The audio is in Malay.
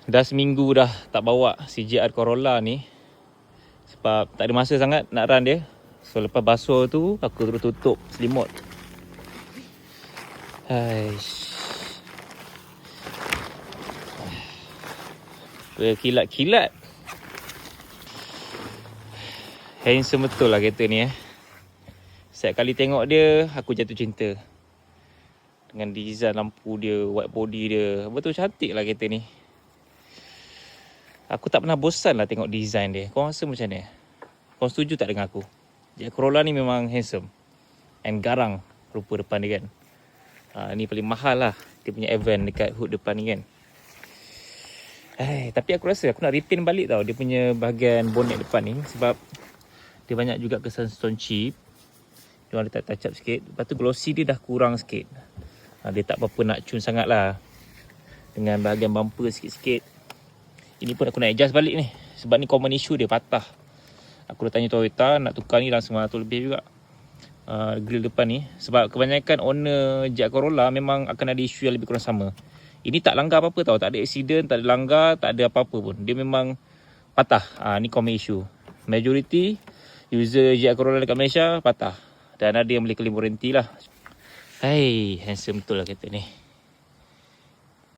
Dah seminggu dah tak bawa CJR Corolla ni. Sebab tak ada masa sangat nak run dia. So lepas basuh tu aku terus tutup selimut. Haish. Kilat-kilat. Handsome betul lah kereta ni Setiap kali tengok dia aku jatuh cinta. Dengan design lampu dia, white body dia, betul cantik lah kereta ni. Aku tak pernah bosan lah tengok design dia. Korang rasa macam ni? Korang setuju tak dengan aku? Jack Corolla ni memang handsome and garang rupa depan dia kan. Ni paling mahal lah, dia punya event dekat hood depan ni kan. Tapi aku rasa aku nak repaint balik tau dia punya bahagian bonnet depan ni. Sebab dia banyak juga kesan stone chip. Dia orang letak touch up sikit. Lepas tu glossy dia dah kurang sikit. Dia tak apa-apa nak cun sangat lah. Dengan bahagian bumper sikit-sikit. Ini pun aku nak adjust balik ni. Sebab ni common issue dia patah. Aku dah tanya Toyota nak tukar ni langsung 900 lebih juga. Grill depan ni. Sebab kebanyakan owner Jack Corolla memang akan ada isu yang lebih kurang sama. Ini tak langgar apa-apa tau. Tak ada accident, tak ada langgar, tak ada apa-apa pun. Dia memang patah. Ni common issue. Majority user Jack Corolla dekat Malaysia patah. Dan ada yang boleh claim warranty lah. Handsome betul lah kereta ni.